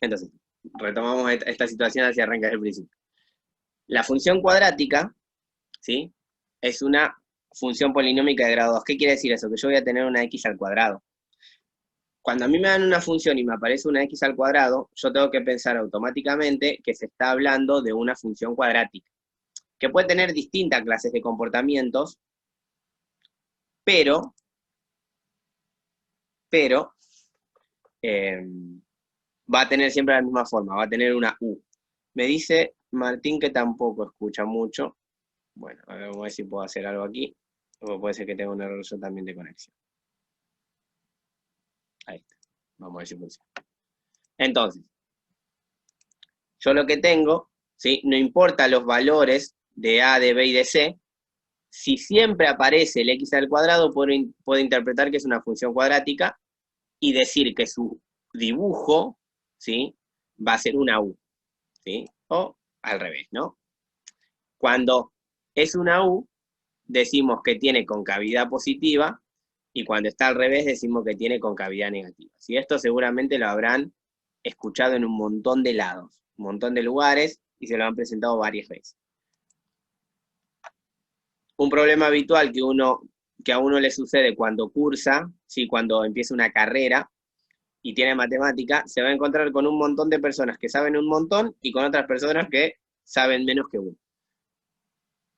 Entonces, retomamos esta situación hacia arranca desde el principio. La función cuadrática, ¿sí? Es una función polinómica de grado 2. ¿Qué quiere decir eso? Que yo voy a tener una x al cuadrado. Cuando a mí me dan una función y me aparece una x al cuadrado, yo tengo que pensar automáticamente que se está hablando de una función cuadrática, que puede tener distintas clases de comportamientos, pero va a tener siempre la misma forma, va a tener una u. Me dice Martín que tampoco escucha mucho. Bueno, vamos a ver si puedo hacer algo aquí, o puede ser que tenga un error yo también de conexión. Ahí está. Vamos a ver si funciona. Entonces, yo lo que tengo, ¿sí? No importa los valores de A, de B y de C, si siempre aparece el x al cuadrado, puedo interpretar que es una función cuadrática y decir que su dibujo, ¿sí? Va a ser una u, ¿sí? O al revés, ¿no? Cuando es una u, decimos que tiene concavidad positiva, y cuando está al revés decimos que tiene concavidad negativa. ¿Sí? Esto seguramente lo habrán escuchado en un montón de lados, un montón de lugares, y se lo han presentado varias veces. Un problema habitual que a uno le sucede cuando cursa, ¿sí? Cuando empieza una carrera y tiene matemática, se va a encontrar con un montón de personas que saben un montón y con otras personas que saben menos que uno.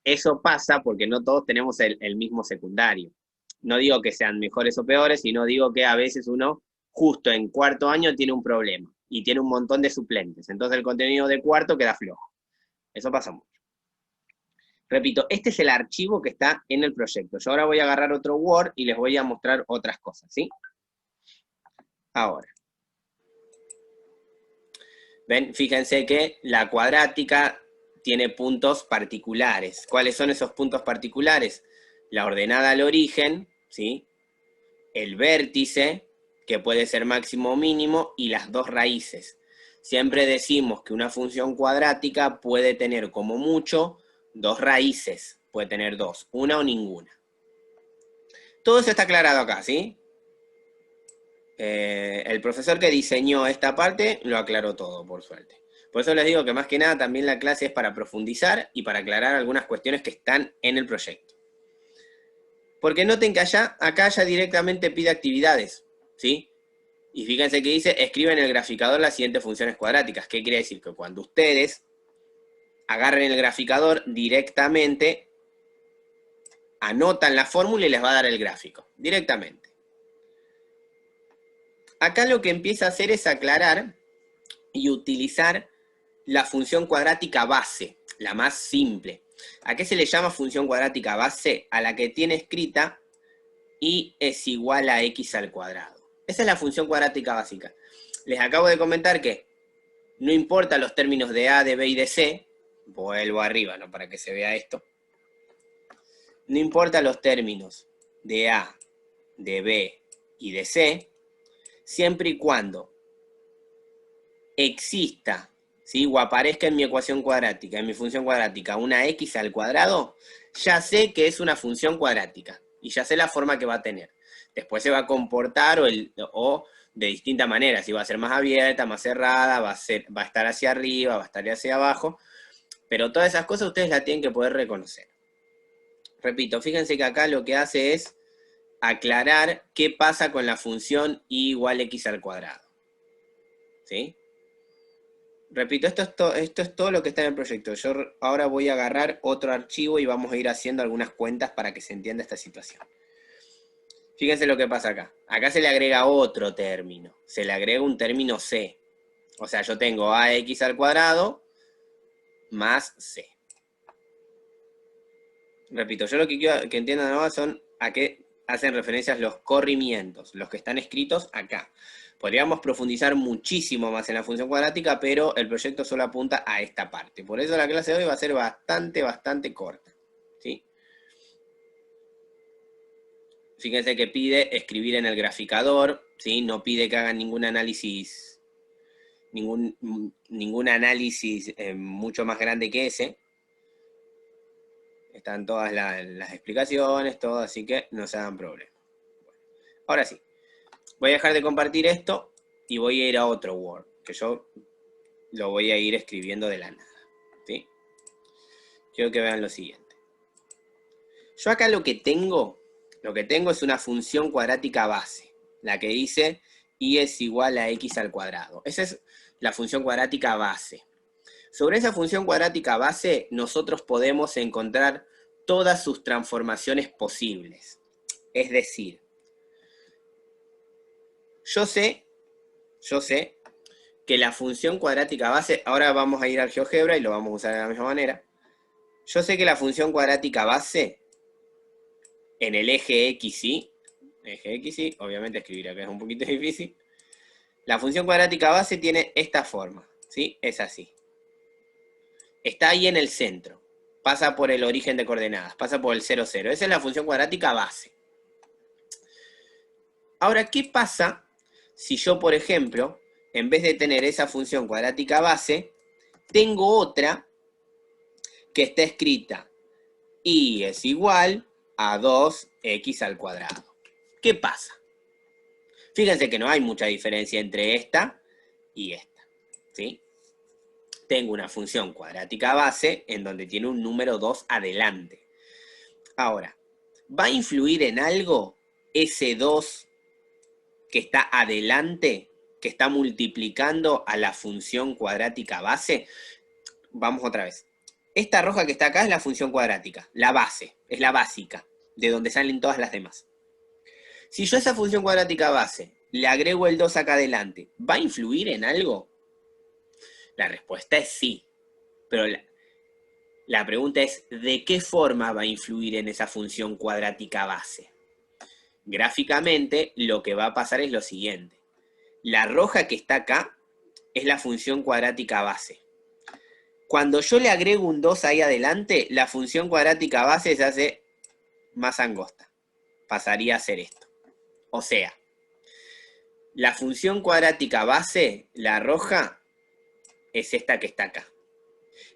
Eso pasa porque no todos tenemos el mismo secundario. No digo que sean mejores o peores, sino digo que a veces uno justo en cuarto año tiene un problema y tiene un montón de suplentes. Entonces el contenido de cuarto queda flojo. Eso pasa mucho. Repito, este es el archivo que está en el proyecto. Yo ahora voy a agarrar otro Word y les voy a mostrar otras cosas, ¿sí? Ahora. ¿Ven? Fíjense que la cuadrática tiene puntos particulares. ¿Cuáles son esos puntos particulares? La ordenada al origen, ¿sí? El vértice, que puede ser máximo o mínimo, y las dos raíces. Siempre decimos que una función cuadrática puede tener como mucho dos raíces. Puede tener dos, una o ninguna. Todo eso está aclarado acá, ¿sí? El profesor que diseñó esta parte lo aclaró todo, por suerte. Por eso les digo que más que nada también la clase es para profundizar y para aclarar algunas cuestiones que están en el proyecto. Porque noten que acá ya directamente pide actividades, ¿sí? Y fíjense que dice, escriben en el graficador las siguientes funciones cuadráticas. ¿Qué quiere decir? Que cuando ustedes agarren el graficador directamente, anotan la fórmula y les va a dar el gráfico, directamente. Acá lo que empieza a hacer es aclarar y utilizar la función cuadrática base, la más simple. ¿A qué se le llama función cuadrática base? A la que tiene escrita y es igual a x al cuadrado. Esa es la función cuadrática básica. Les acabo de comentar que no importa los términos de A, de B y de C, vuelvo arriba, ¿no? Para que se vea esto. No importa los términos de A, de B y de C, siempre y cuando exista, ¿sí? O aparezca en mi ecuación cuadrática, en mi función cuadrática, una x al cuadrado, ya sé que es una función cuadrática y ya sé la forma que va a tener. Después se va a comportar o de distinta manera, si va a ser más abierta, más cerrada, va a estar hacia arriba, va a estar hacia abajo, pero todas esas cosas ustedes las tienen que poder reconocer. Repito, fíjense que acá lo que hace es aclarar qué pasa con la función y igual x al cuadrado. ¿Sí? Repito, esto es todo lo que está en el proyecto. Yo ahora voy a agarrar otro archivo y vamos a ir haciendo algunas cuentas para que se entienda esta situación. Fíjense lo que pasa acá. Acá se le agrega otro término. Se le agrega un término c. O sea, yo tengo ax al cuadrado más c. Repito, yo lo que quiero que entiendan ahora son a qué hacen referencias los corrimientos, los que están escritos acá. Podríamos profundizar muchísimo más en la función cuadrática, pero el proyecto solo apunta a esta parte. Por eso la clase de hoy va a ser bastante corta, ¿sí? Fíjense que pide escribir en el graficador, ¿sí? No pide que hagan ningún análisis, ningún análisis mucho más grande que ese. Están todas las explicaciones, todo, así que no se hagan problema. Bueno, ahora sí. Voy a dejar de compartir esto y voy a ir a otro Word. que yo lo voy a ir escribiendo de la nada, ¿sí? Quiero que vean lo siguiente. Yo acá lo que tengo es una función cuadrática base, la que dice y es igual a x al cuadrado. Esa es la función cuadrática base. Sobre esa función cuadrática base, nosotros podemos encontrar todas sus transformaciones posibles. Es decir, yo sé que la función cuadrática base, ahora vamos a ir al GeoGebra y lo vamos a usar de la misma manera. Yo sé que la función cuadrática base en el eje X, y, obviamente escribir acá es un poquito difícil. La función cuadrática base tiene esta forma, ¿sí? Es así. Está ahí en el centro. Pasa por el origen de coordenadas, pasa por el 0, 0. Esa es la función cuadrática base. Ahora, ¿qué pasa si yo, por ejemplo, en vez de tener esa función cuadrática base, tengo otra que está escrita y es igual a 2x al cuadrado? ¿Qué pasa? Fíjense que no hay mucha diferencia entre esta y esta, ¿sí? Tengo una función cuadrática base en donde tiene un número 2 adelante. Ahora, ¿va a influir en algo ese 2 que está adelante, que está multiplicando a la función cuadrática base? Vamos otra vez. Esta roja que está acá es la función cuadrática, la base, es la básica, de donde salen todas las demás. Si yo a esa función cuadrática base le agrego el 2 acá adelante, ¿va a influir en algo? La respuesta es sí, pero la pregunta es, ¿de qué forma va a influir en esa función cuadrática base? Gráficamente, lo que va a pasar es lo siguiente. La roja que está acá es la función cuadrática base. Cuando yo le agrego un 2 ahí adelante, la función cuadrática base se hace más angosta. Pasaría a ser esto. O sea, la función cuadrática base, la roja, es esta que está acá.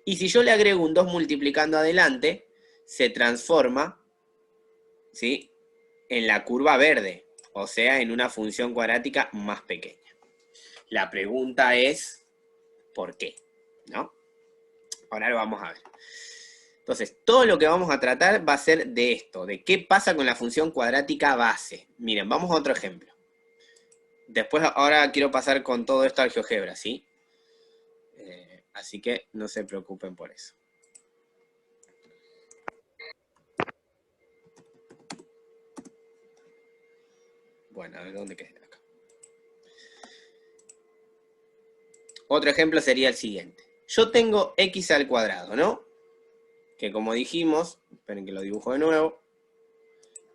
Y si yo le agrego un 2 multiplicando adelante, se transforma, ¿sí?, en la curva verde, o sea, en una función cuadrática más pequeña. La pregunta es, ¿por qué? ¿No? Ahora lo vamos a ver. Entonces, todo lo que vamos a tratar va a ser de esto, de qué pasa con la función cuadrática base. Miren, vamos a otro ejemplo. Después, ahora quiero pasar con todo esto al GeoGebra, ¿sí? Así que no se preocupen por eso. Bueno, a ver dónde queda acá. Otro ejemplo sería el siguiente. Yo tengo x al cuadrado, ¿no? Que como dijimos, esperen que lo dibujo de nuevo,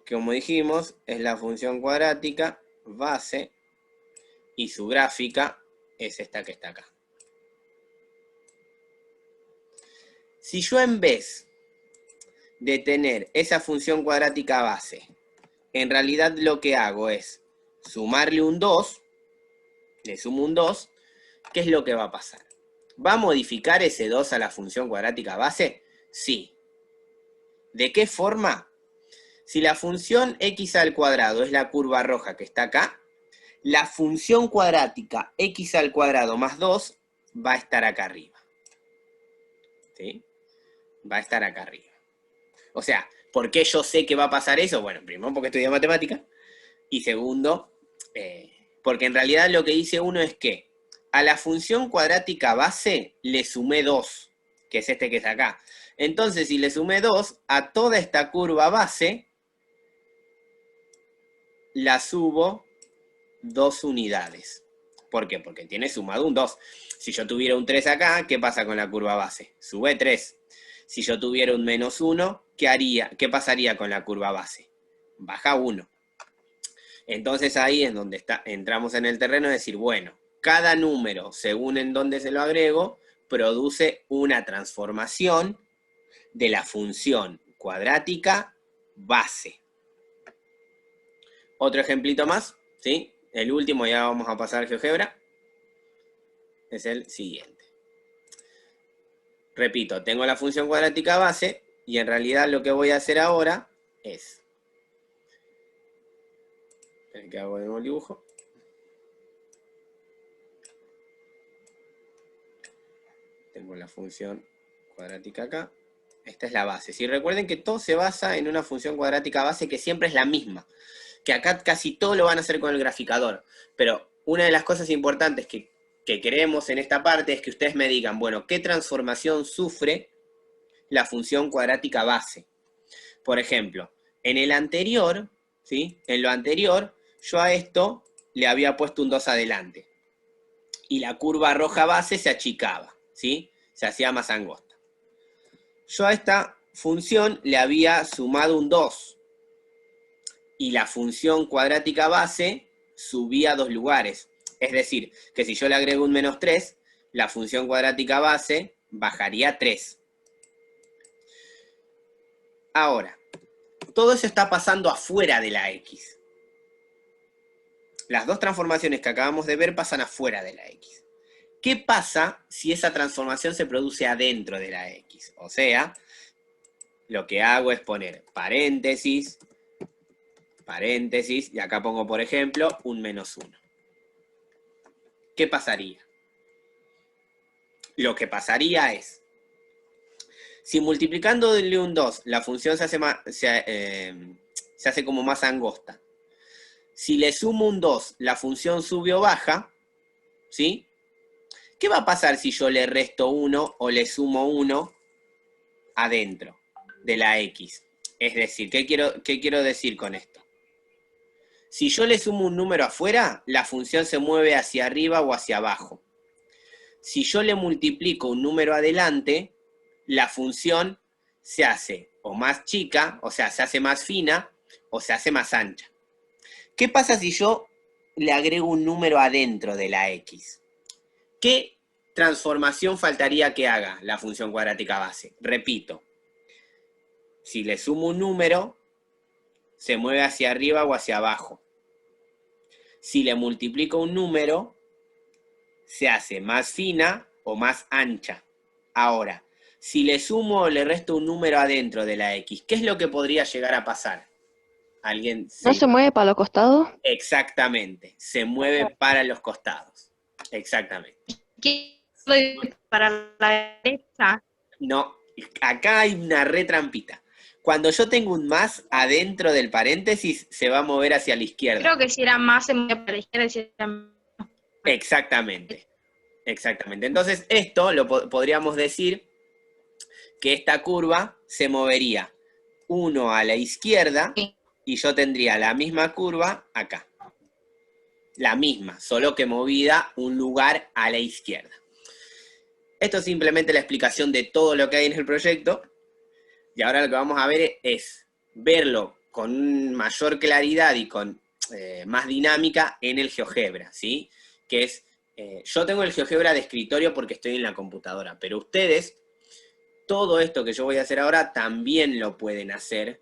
que como dijimos es la función cuadrática base y su gráfica es esta que está acá. Si yo en vez de tener esa función cuadrática base, en realidad lo que hago es sumarle un 2, le sumo un 2, ¿qué es lo que va a pasar? ¿Va a modificar ese 2 a la función cuadrática base? Sí. ¿De qué forma? Si la función x al cuadrado es la curva roja que está acá, la función cuadrática x al cuadrado más 2 va a estar acá arriba. ¿Sí? Va a estar acá arriba. O sea, ¿por qué yo sé que va a pasar eso? Bueno, primero porque estudié matemática. Y segundo, porque en realidad lo que dice uno es que a la función cuadrática base le sumé 2, que es este que está acá. Entonces, si le sumé 2, a toda esta curva base la subo 2 unidades. ¿Por qué? Porque tiene sumado un 2. Si yo tuviera un 3 acá, ¿qué pasa con la curva base? Sube 3. Si yo tuviera un menos 1, ¿qué haría? ¿Qué pasaría con la curva base? Baja 1. Entonces ahí es donde entramos en el terreno de decir, bueno, cada número, según en dónde se lo agrego, produce una transformación de la función cuadrática base. Otro ejemplito más, ¿sí? El último, ya vamos a pasar al GeoGebra, es el siguiente. Repito, tengo la función cuadrática base y en realidad lo que voy a hacer ahora es... Esperen que hago de nuevo el dibujo. tengo la función cuadrática acá. Esta es la base. Si recuerden que todo se basa en una función cuadrática base que siempre es la misma. Que acá casi todo lo van a hacer con el graficador. Pero una de las cosas importantes que queremos en esta parte es que ustedes me digan, bueno, ¿qué transformación sufre la función cuadrática base? Por ejemplo, en el anterior, ¿sí? En lo anterior, yo a esto le había puesto un 2 adelante. Y la curva roja base se achicaba, ¿sí? Se hacía más angosta. Yo a esta función le había sumado un 2. Y la función cuadrática base subía 2 lugares. Es decir, que si yo le agrego un -3, la función cuadrática base bajaría 3. Ahora, todo eso está pasando afuera de la X. Las dos transformaciones que acabamos de ver pasan afuera de la X. ¿Qué pasa si esa transformación se produce adentro de la X? O sea, lo que hago es poner paréntesis, paréntesis, y acá pongo, por ejemplo, un -1. ¿Qué pasaría? Lo que pasaría es, si multiplicándole un 2 la función se hace como más angosta, si le sumo un 2 la función sube o baja, ¿sí? ¿Qué va a pasar si yo le resto 1 o le sumo 1 adentro de la X? Es decir, ¿qué quiero decir con esto? Si yo le sumo un número afuera, la función se mueve hacia arriba o hacia abajo. Si yo le multiplico un número adelante, la función se hace o más chica, o sea, se hace más fina, o se hace más ancha. ¿Qué pasa si yo le agrego un número adentro de la X? ¿Qué transformación faltaría que haga la función cuadrática base? Repito, si le sumo un número, se mueve hacia arriba o hacia abajo. Si le multiplico un número, se hace más fina o más ancha. Ahora, si le sumo o le resto un número adentro de la X, ¿qué es lo que podría llegar a pasar? ¿Alguien ¿No se mueve para los costados? Exactamente, se mueve para los costados. Exactamente. ¿Qué para la derecha? No, acá hay una retrampita. Cuando yo tengo un más adentro del paréntesis, se va a mover hacia la izquierda. Creo que si era más se mueve para la izquierda y si era menos. Exactamente. Exactamente. Entonces, esto lo podríamos decir que esta curva se movería 1 a la izquierda y yo tendría la misma curva acá. La misma, solo que movida un lugar a la izquierda. Esto es simplemente la explicación de todo lo que hay en el proyecto. Y ahora lo que vamos a ver es verlo con mayor claridad y con más dinámica en el GeoGebra, ¿sí? Que es, yo tengo el GeoGebra de escritorio porque estoy en la computadora, pero ustedes, todo esto que yo voy a hacer ahora, también lo pueden hacer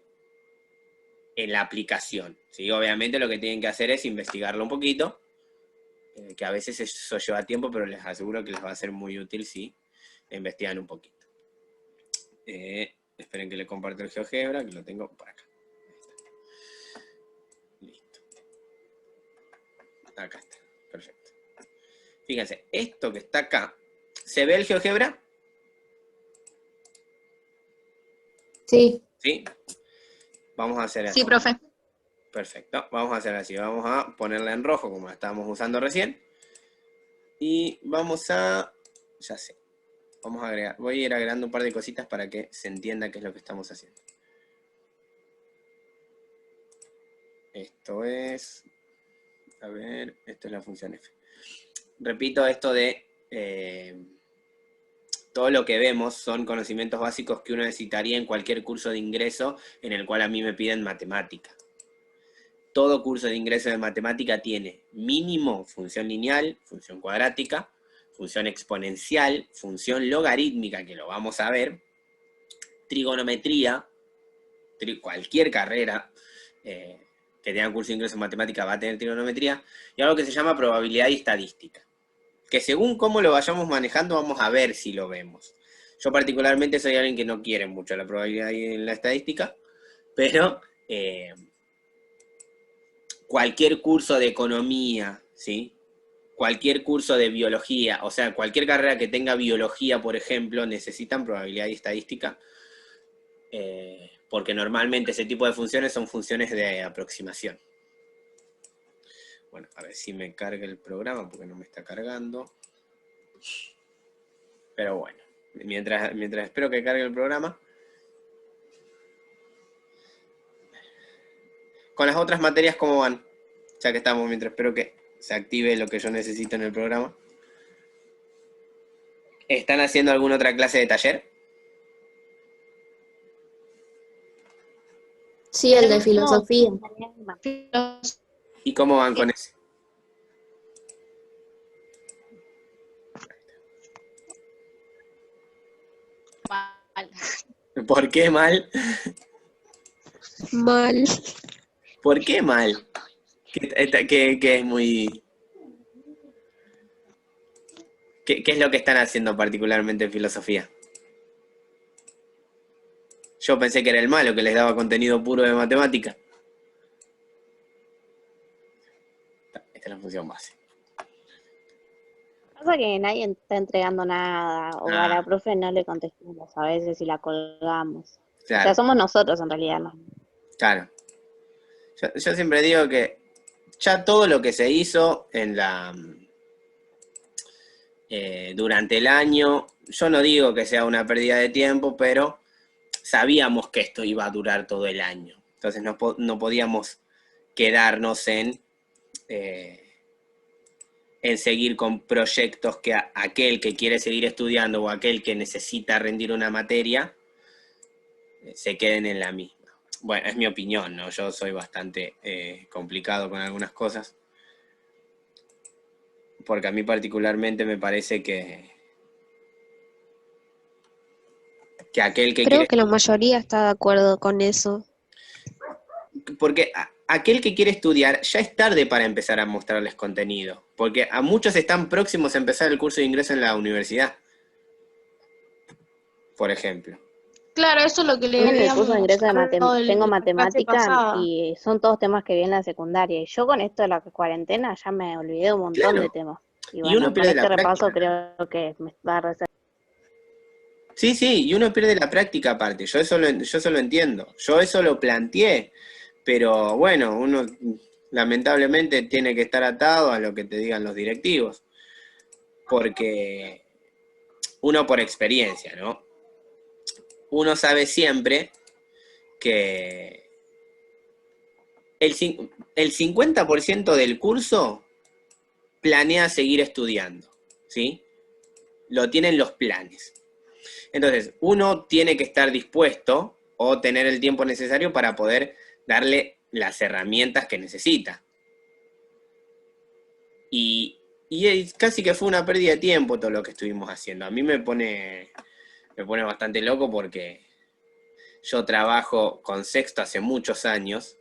en la aplicación, ¿sí? Obviamente lo que tienen que hacer es investigarlo un poquito, que a veces eso lleva tiempo, pero les aseguro que les va a ser muy útil si investigan un poquito. Esperen que le comparto el GeoGebra, que lo tengo por acá. Listo. Acá está, perfecto. Fíjense, esto que está acá, ¿se ve el GeoGebra? Sí. ¿Sí? Vamos a hacer así. Sí, profe. Perfecto, vamos a hacer así. Vamos a ponerla en rojo como la estábamos usando recién. Y vamos a... ya sé. Vamos a agregar, voy a ir agregando un par de cositas para que se entienda qué es lo que estamos haciendo. Esto es... a ver, esto es la función f. Repito, esto de... todo lo que vemos son conocimientos básicos que uno necesitaría en cualquier curso de ingreso en el cual a mí me piden matemática. Todo curso de ingreso de matemática tiene mínimo función lineal, función cuadrática, función exponencial, función logarítmica, que lo vamos a ver, trigonometría, cualquier carrera que tenga curso de ingreso en matemática va a tener trigonometría, y algo que se llama probabilidad y estadística, que según cómo lo vayamos manejando vamos a ver si lo vemos. Yo particularmente soy alguien que no quiere mucho la probabilidad y la estadística, pero cualquier curso de economía, ¿sí? cualquier curso de biología, o sea, cualquier carrera que tenga biología, por ejemplo, necesitan probabilidad y estadística, porque normalmente ese tipo de funciones son funciones de aproximación. Bueno, a ver si me carga el programa, porque no me está cargando. Pero bueno, mientras espero que cargue el programa. Con las otras materias, ¿cómo van? Ya que estamos, mientras espero que se active lo que yo necesito en el programa. ¿Están haciendo alguna otra clase de taller? Sí, el de filosofía. ¿Y cómo van con ese? Mal. ¿Por qué mal? Mal. ¿Por qué mal? Que es muy... ¿Qué es lo que están haciendo particularmente en filosofía? Yo pensé que era el malo, que les daba contenido puro de matemática. Esta es la función base. Pasa que nadie está entregando nada, o a la profe no le contestamos a veces y la colgamos. Claro. O sea, somos nosotros en realidad, ¿no? Claro. Yo siempre digo que ya todo lo que se hizo en durante el año, yo no digo que sea una pérdida de tiempo, pero sabíamos que esto iba a durar todo el año. Entonces no podíamos quedarnos en seguir con proyectos que aquel que quiere seguir estudiando o aquel que necesita rendir una materia se queden en la misma. Bueno, es mi opinión, ¿no? Yo soy bastante complicado con algunas cosas, porque a mí particularmente me parece que aquel que Creo quiere... que la mayoría está de acuerdo con eso. Porque aquel que quiere estudiar, ya es tarde para empezar a mostrarles contenido, porque a muchos están próximos a empezar el curso de ingreso en la universidad, por ejemplo. Claro, eso es lo que le En el habíamos curso de ingreso de hablado tengo la clase matemática pasada. y son todos temas que vienen en la secundaria. Y yo con esto de la cuarentena ya me olvidé un montón Claro. de temas. Y Y bueno, uno con pierde este la repaso práctica. creo que me va a resolver. Sí, y uno pierde la práctica aparte, yo eso lo entiendo, yo eso lo planteé, pero bueno, uno lamentablemente tiene que estar atado a lo que te digan los directivos, porque uno por experiencia, ¿no? Uno sabe siempre que el 50% del curso planea seguir estudiando, ¿sí? Lo tienen los planes. Entonces, uno tiene que estar dispuesto o tener el tiempo necesario para poder darle las herramientas que necesita. Y casi que fue una pérdida de tiempo todo lo que estuvimos haciendo. A mí me pone bastante loco porque yo trabajo con sexto hace muchos años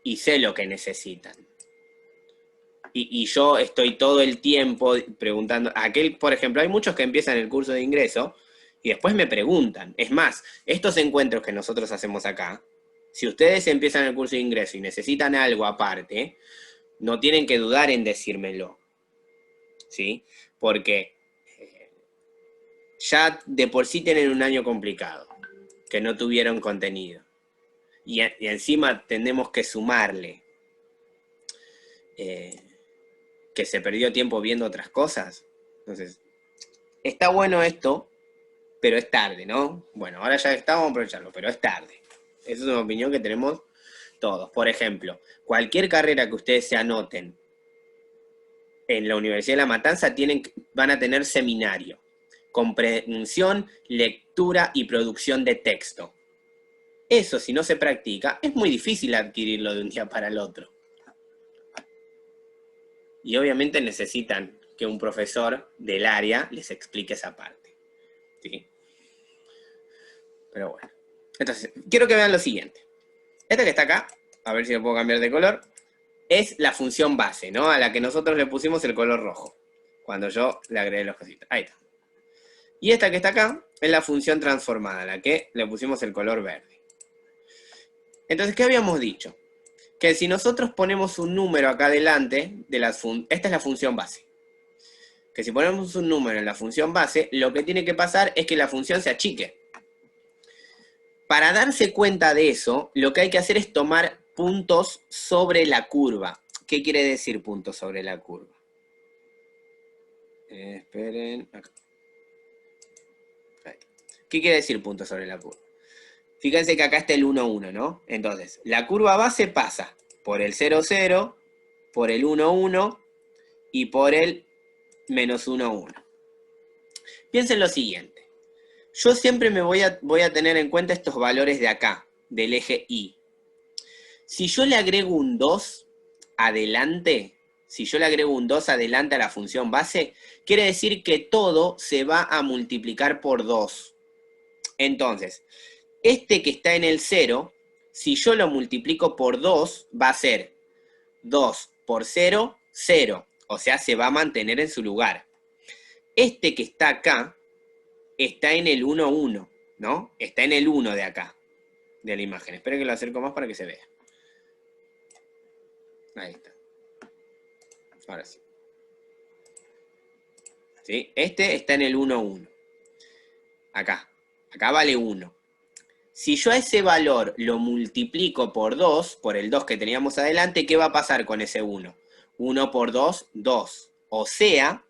y sé lo que necesitan. Y yo estoy todo el tiempo preguntando, por ejemplo, hay muchos que empiezan el curso de ingreso y después me preguntan. Es más, estos encuentros que nosotros hacemos acá, si ustedes empiezan el curso de ingreso y necesitan algo aparte, no tienen que dudar en decírmelo, ¿sí? Porque ya de por sí tienen un año complicado, que no tuvieron contenido. Y encima tenemos que sumarle que se perdió tiempo viendo otras cosas. Entonces, está bueno esto, pero es tarde, ¿no? Bueno, ahora ya vamos a aprovecharlo, pero es tarde. Esa es una opinión que tenemos todos. Por ejemplo, cualquier carrera que ustedes se anoten en la Universidad de La Matanza van a tener seminario, comprensión, lectura y producción de texto. Eso, si no se practica, es muy difícil adquirirlo de un día para el otro. Y obviamente necesitan que un profesor del área les explique esa parte, ¿sí? Pero bueno. Entonces, quiero que vean lo siguiente. Esta que está acá, a ver si lo puedo cambiar de color, es la función base, ¿no? A la que nosotros le pusimos el color rojo, cuando yo le agregué los cositos. Ahí está. Y esta que está acá es la función transformada, a la que le pusimos el color verde. Entonces, ¿qué habíamos dicho? que si nosotros ponemos un número acá adelante, esta es la función base. Que si ponemos un número en la función base, lo que tiene que pasar es que la función se achique. Para darse cuenta de eso, lo que hay que hacer es tomar puntos sobre la curva. ¿Qué quiere decir puntos sobre la curva? Esperen. Acá. ¿Qué quiere decir puntos sobre la curva? Fíjense que acá está el 1, 1, ¿no? Entonces, la curva base pasa por el 0, 0, por el 1, 1 y por el menos 1, 1. Piensen lo siguiente. Yo siempre me voy a tener en cuenta estos valores de acá, del eje Y. Si yo le agrego un 2 adelante, a la función base, quiere decir que todo se va a multiplicar por 2. Entonces, este que está en el 0, si yo lo multiplico por 2, va a ser 2 por 0, 0. O sea, se va a mantener en su lugar. Este que está acá, está en el 1, 1, ¿no? Está en el 1 de acá, de la imagen. Espero que lo acerco más para que se vea. Ahí está. Ahora sí. ¿Sí? Este está en el 1, 1. Acá. Acá vale 1. Si yo a ese valor lo multiplico por 2, por el 2 que teníamos adelante, ¿qué va a pasar con ese 1? 1 por 2, 2. O sea,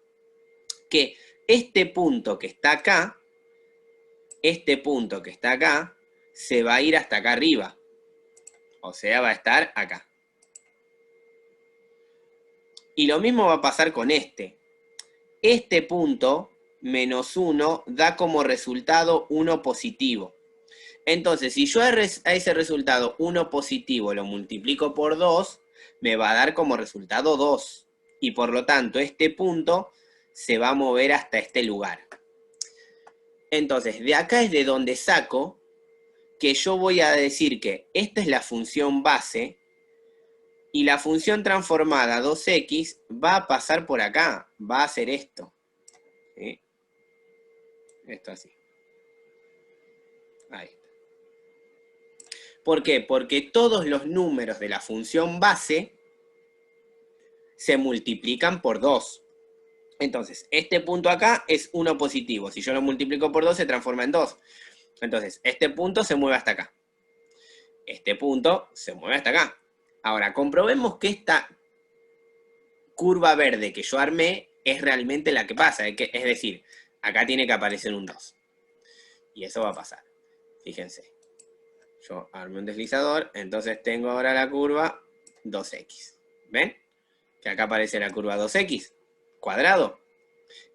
que este punto que está acá, se va a ir hasta acá arriba. O sea, va a estar acá. Y lo mismo va a pasar con este. Este punto, menos 1, da como resultado 1 positivo. Entonces, si yo a ese resultado 1 positivo lo multiplico por 2, me va a dar como resultado 2. Y por lo tanto, este punto se va a mover hasta este lugar. Entonces, de acá es de donde saco que yo voy a decir que esta es la función base y la función transformada 2x va a pasar por acá, va a hacer esto. ¿Sí? Esto así. Ahí está. ¿Por qué? Porque todos los números de la función base se multiplican por 2. Entonces, este punto acá es 1 positivo. Si yo lo multiplico por 2, se transforma en 2. Entonces, este punto se mueve hasta acá. Este punto se mueve hasta acá. Ahora, comprobemos que esta curva verde que yo armé es realmente la que pasa. Es decir, acá tiene que aparecer un 2. Y eso va a pasar. Fíjense. Yo armé un deslizador, entonces tengo ahora la curva 2x. ¿Ven? Que acá aparece la curva 2x cuadrado.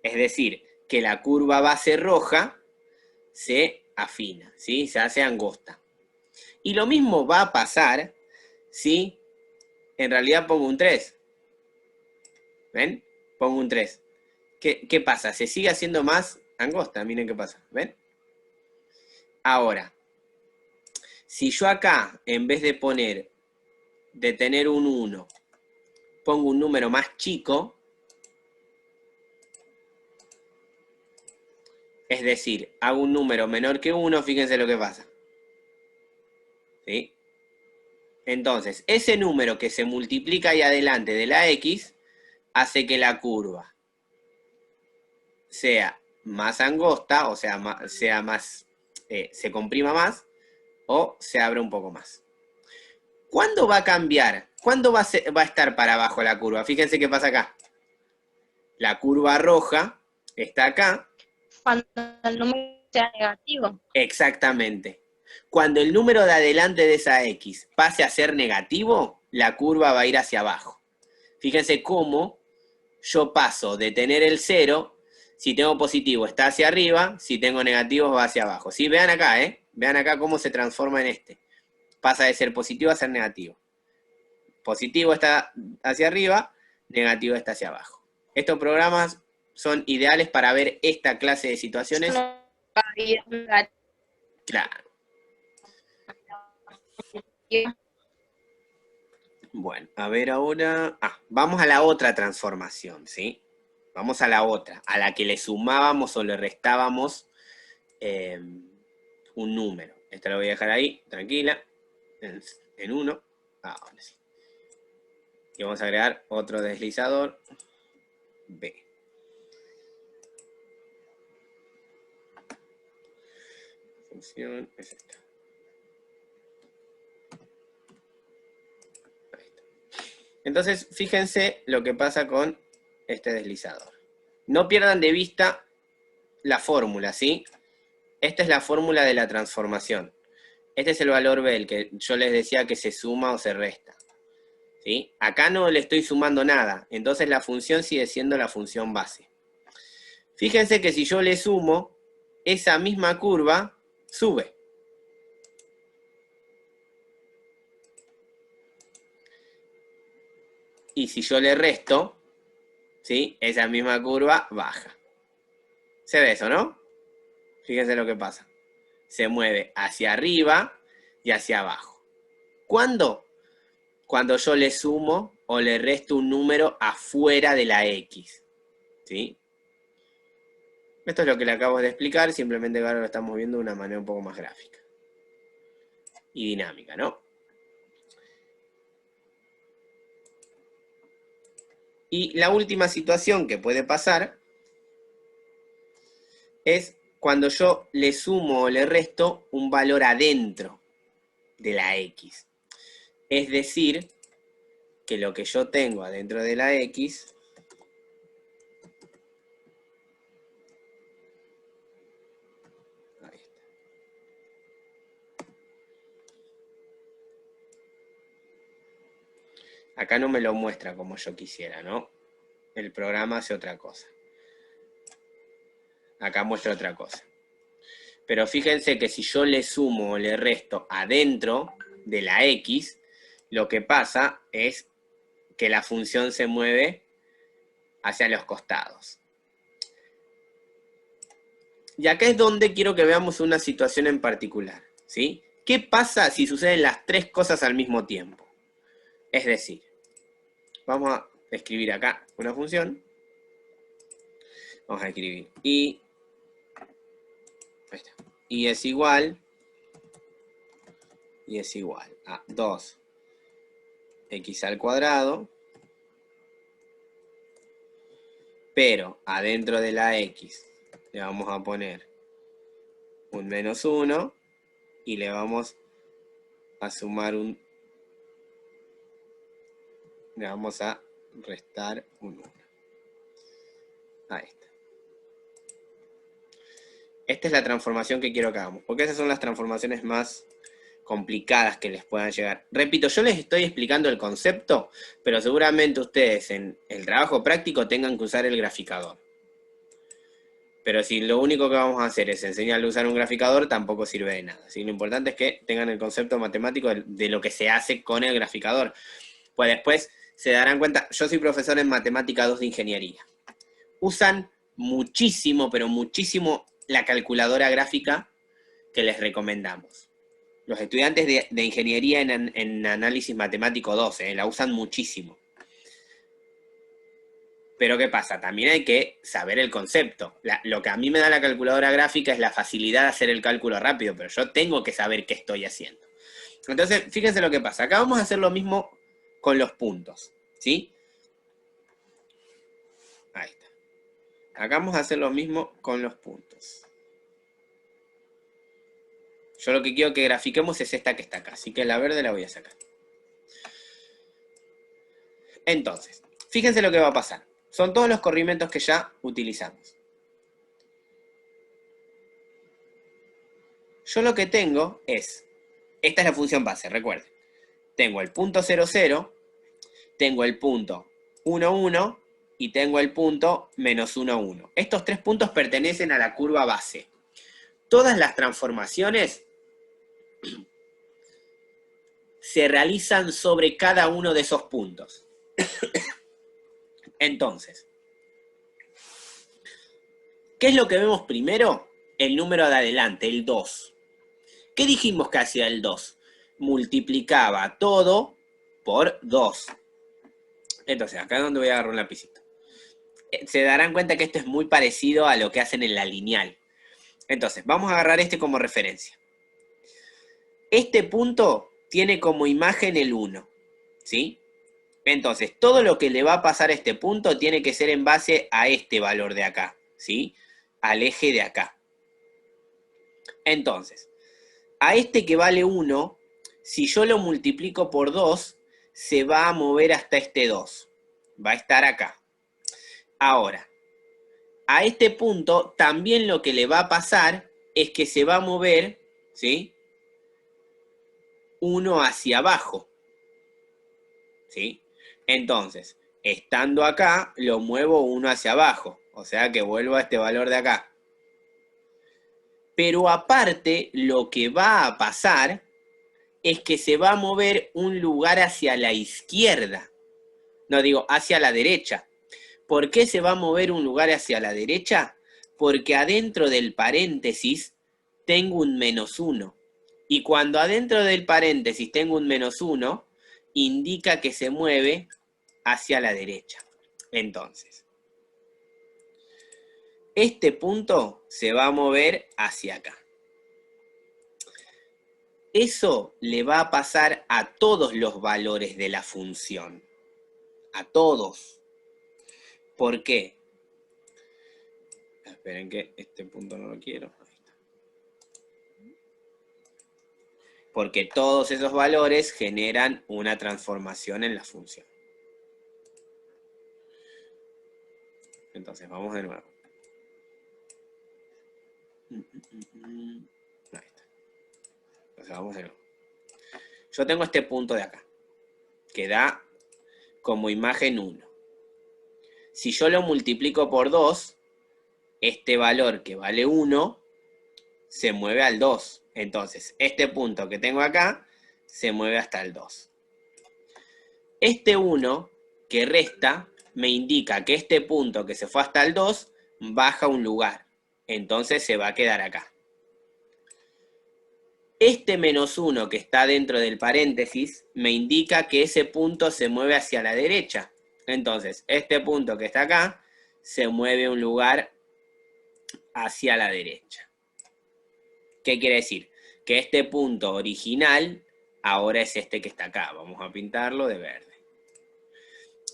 Es decir, que la curva base roja se afina, ¿sí? Se hace angosta. Y lo mismo va a pasar si en realidad pongo un 3. ¿Ven? Pongo un 3. ¿Qué pasa? Se sigue haciendo más angosta. Miren qué pasa. ¿Ven? Ahora, si yo acá, en vez de tener un 1, pongo un número más chico, es decir, hago un número menor que 1, fíjense lo que pasa. ¿Sí? Entonces, ese número que se multiplica ahí adelante de la x, hace que la curva sea más angosta, o sea, se comprima más, o se abre un poco más. ¿Cuándo va a cambiar? ¿Cuándo va a estar para abajo la curva? Fíjense qué pasa acá. La curva roja está acá. Cuando el número sea negativo. Exactamente. Cuando el número de adelante de esa x pase a ser negativo, la curva va a ir hacia abajo. Fíjense cómo yo paso de tener el 0, si tengo positivo está hacia arriba, si tengo negativo va hacia abajo. ¿Sí? Vean acá, Vean acá cómo se transforma en este. Pasa de ser positivo a ser negativo. Positivo está hacia arriba, negativo está hacia abajo. Estos programas son ideales para ver esta clase de situaciones. Claro. Bueno, a ver ahora... vamos a la otra transformación, ¿sí? Vamos a la otra, a la que le sumábamos o le restábamos un número. Esta la voy a dejar ahí, tranquila, en 1. Ahora sí. Y vamos a agregar otro deslizador, B. La función es esta. Ahí está. Entonces, fíjense lo que pasa con este deslizador. No pierdan de vista la fórmula, ¿sí? Esta es la fórmula de la transformación. Este es el valor B, el que yo les decía que se suma o se resta. ¿Sí? Acá no le estoy sumando nada, entonces la función sigue siendo la función base. Fíjense que si yo le sumo, esa misma curva sube. Y si yo le resto, ¿sí? Esa misma curva baja. ¿Se ve eso, no? Fíjense lo que pasa. Se mueve hacia arriba y hacia abajo. ¿Cuándo? Cuando yo le sumo o le resto un número afuera de la X. ¿Sí? Esto es lo que le acabo de explicar, simplemente ahora lo estamos viendo de una manera un poco más gráfica. Y dinámica, ¿no? Y la última situación que puede pasar es cuando yo le sumo o le resto un valor adentro de la X. Es decir, que lo que yo tengo adentro de la X ahí está. Acá no me lo muestra como yo quisiera, ¿no? El programa hace otra cosa. Acá muestra otra cosa. Pero fíjense que si yo le sumo o le resto adentro de la X, lo que pasa es que la función se mueve hacia los costados. Y acá es donde quiero que veamos una situación en particular, ¿sí? ¿Qué pasa si suceden las tres cosas al mismo tiempo? Es decir, vamos a escribir acá una función. Vamos a escribir y es igual a 2x al cuadrado, pero adentro de la x le vamos a poner un menos 1 y le vamos a sumar le vamos a restar un 1. Ahí está. Esta es la transformación que quiero que hagamos, porque esas son las transformaciones más complicadas que les puedan llegar. Repito, yo les estoy explicando el concepto, pero seguramente ustedes en el trabajo práctico tengan que usar el graficador. Pero si lo único que vamos a hacer es enseñarle a usar un graficador, tampoco sirve de nada. ¿Sí? Lo importante es que tengan el concepto matemático de lo que se hace con el graficador. Pues después se darán cuenta, yo soy profesor en Matemática 2 de Ingeniería. Usan muchísimo, pero muchísimo la calculadora gráfica que les recomendamos. Los estudiantes de Ingeniería en Análisis Matemático 2, la usan muchísimo. Pero ¿qué pasa? También hay que saber el concepto. Lo que a mí me da la calculadora gráfica es la facilidad de hacer el cálculo rápido, pero yo tengo que saber qué estoy haciendo. Entonces, fíjense lo que pasa. Acá vamos a hacer lo mismo con los puntos, ¿sí? Ahí está. Acá vamos a hacer lo mismo con los puntos. Yo lo que quiero que grafiquemos es esta que está acá, así que la verde la voy a sacar. Entonces, fíjense lo que va a pasar. Son todos los corrimientos que ya utilizamos. Yo lo que tengo es, esta es la función base, recuerden. Tengo el punto 0, 0, tengo el punto 1, 1 y tengo el punto menos 1, 1. Estos tres puntos pertenecen a la curva base. Todas las transformaciones se realizan sobre cada uno de esos puntos. Entonces, ¿qué es lo que vemos primero? El número de adelante, el 2. ¿Qué dijimos que hacía el 2? Multiplicaba todo por 2. Entonces, acá es donde voy a agarrar un lapicito. Se darán cuenta que esto es muy parecido a lo que hacen en la lineal. Entonces, vamos a agarrar este como referencia. Este punto tiene como imagen el 1, ¿sí? Entonces, todo lo que le va a pasar a este punto tiene que ser en base a este valor de acá, ¿sí? Al eje de acá. Entonces, a este que vale 1, si yo lo multiplico por 2, se va a mover hasta este 2. Va a estar acá. Ahora, a este punto también lo que le va a pasar es que se va a mover, ¿sí? 1 hacia abajo, ¿sí? Entonces, estando acá, lo muevo 1 hacia abajo. O sea que vuelvo a este valor de acá. Pero aparte, lo que va a pasar es que se va a mover un lugar hacia la izquierda. No, digo, hacia la derecha. ¿Por qué se va a mover un lugar hacia la derecha? Porque adentro del paréntesis tengo un -1. Y cuando adentro del paréntesis tengo un -1, indica que se mueve hacia la derecha. Entonces, este punto se va a mover hacia acá. Eso le va a pasar a todos los valores de la función. A todos. ¿Por qué? Esperen que este punto no lo quiero. Ahí está. Porque todos esos valores generan una transformación en la función. Entonces, vamos de nuevo. Ahí está. Entonces, vamos de nuevo. Yo tengo este punto de acá, que da como imagen 1. Si yo lo multiplico por 2, este valor que vale 1 se mueve al 2. Entonces, este punto que tengo acá se mueve hasta el 2. Este 1 que resta me indica que este punto que se fue hasta el 2 baja un lugar. Entonces se va a quedar acá. Este -1 que está dentro del paréntesis me indica que ese punto se mueve hacia la derecha. Entonces, este punto que está acá se mueve un lugar hacia la derecha. ¿Qué quiere decir? Que este punto original ahora es este que está acá. Vamos a pintarlo de verde.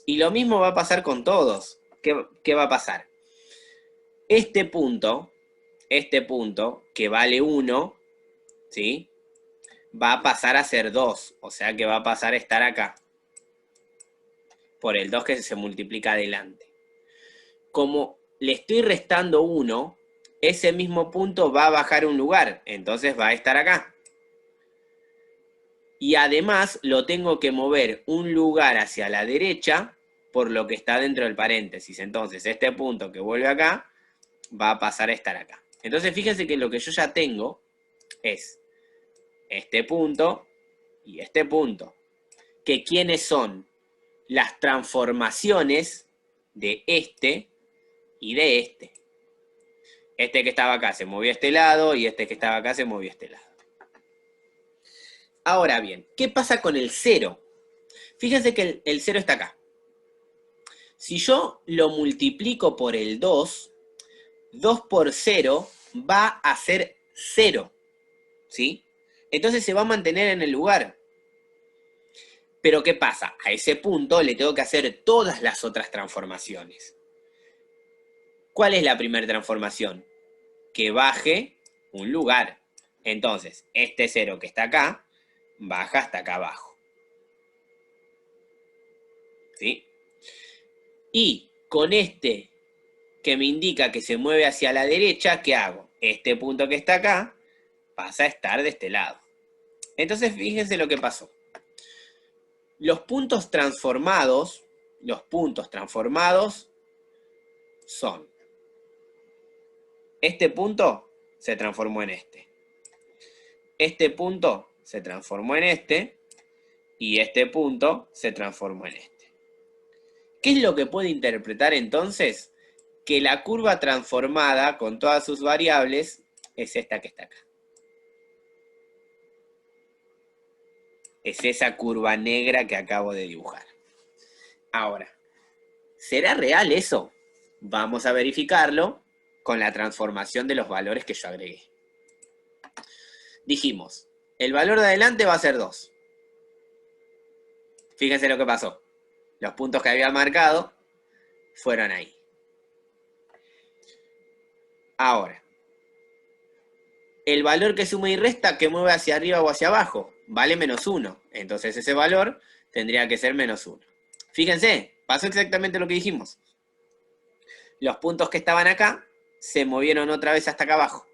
Y lo mismo va a pasar con todos. ¿Qué va a pasar? Este punto que vale 1, ¿sí? Va a pasar a ser 2. O sea que va a pasar a estar acá. Por el 2 que se multiplica adelante. Como le estoy restando 1, ese mismo punto va a bajar un lugar. Entonces va a estar acá. Y además lo tengo que mover un lugar hacia la derecha por lo que está dentro del paréntesis. Entonces este punto que vuelve acá va a pasar a estar acá. Entonces fíjense que lo que yo ya tengo es este punto y este punto. Que ¿quiénes son? Las transformaciones de este y de este. Este que estaba acá se movió a este lado y este que estaba acá se movió a este lado. Ahora bien, ¿qué pasa con el 0? Fíjense que el 0 está acá. Si yo lo multiplico por el 2, 2 por 0 va a ser 0. ¿Sí? Entonces se va a mantener en el lugar. Pero ¿qué pasa? A ese punto le tengo que hacer todas las otras transformaciones. ¿Cuál es la primera transformación? Que baje un lugar. Entonces, este 0 que está acá, baja hasta acá abajo. ¿Sí? Y con este que me indica que se mueve hacia la derecha, ¿qué hago? Este punto que está acá pasa a estar de este lado. Entonces, fíjense lo que pasó. Los puntos transformados son, este punto se transformó en este punto se transformó en y este punto se transformó en este. ¿Qué es lo que puede interpretar entonces? Que la curva transformada con todas sus variables es esta que está acá. Es esa curva negra que acabo de dibujar. Ahora, ¿será real eso? Vamos a verificarlo con la transformación de los valores que yo agregué. Dijimos, el valor de adelante va a ser 2. Fíjense lo que pasó. Los puntos que había marcado fueron ahí. Ahora, el valor que suma y resta que mueve hacia arriba o hacia abajo vale -1. Entonces ese valor tendría que ser -1. Fíjense, pasó exactamente lo que dijimos. Los puntos que estaban acá se movieron otra vez hasta acá abajo.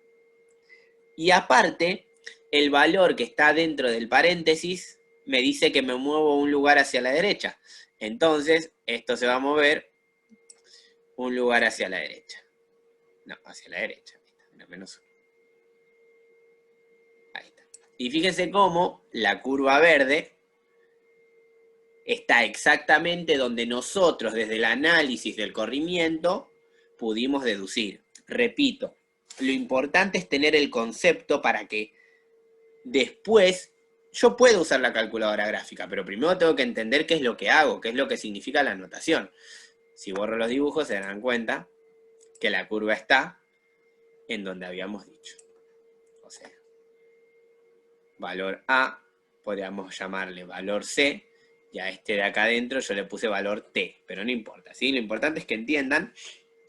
Y aparte, el valor que está dentro del paréntesis me dice que me muevo un lugar hacia la derecha. Entonces, esto se va a mover un lugar hacia la derecha. No, hacia la derecha. No, -1. Ahí está. Y fíjense cómo la curva verde está exactamente donde nosotros, desde el análisis del corrimiento, pudimos deducir. Repito, lo importante es tener el concepto para que después yo puedo usar la calculadora gráfica, pero primero tengo que entender qué es lo que hago, qué es lo que significa la anotación. Si borro los dibujos se darán cuenta que la curva está en donde habíamos dicho. O sea, valor A, podríamos llamarle valor C, y a este de acá adentro yo le puse valor T, pero no importa, ¿sí? Lo importante es que entiendan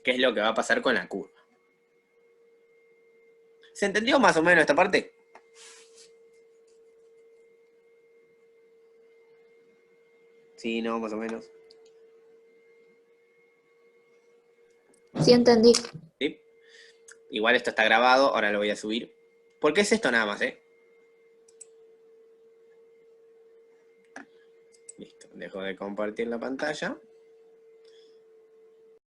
qué es lo que va a pasar con la curva. ¿Se entendió más o menos esta parte? Sí, no, más o menos. Sí, entendí. ¿Sí? Igual esto está grabado, ahora lo voy a subir. ¿Por qué es esto nada más, Listo, dejo de compartir la pantalla.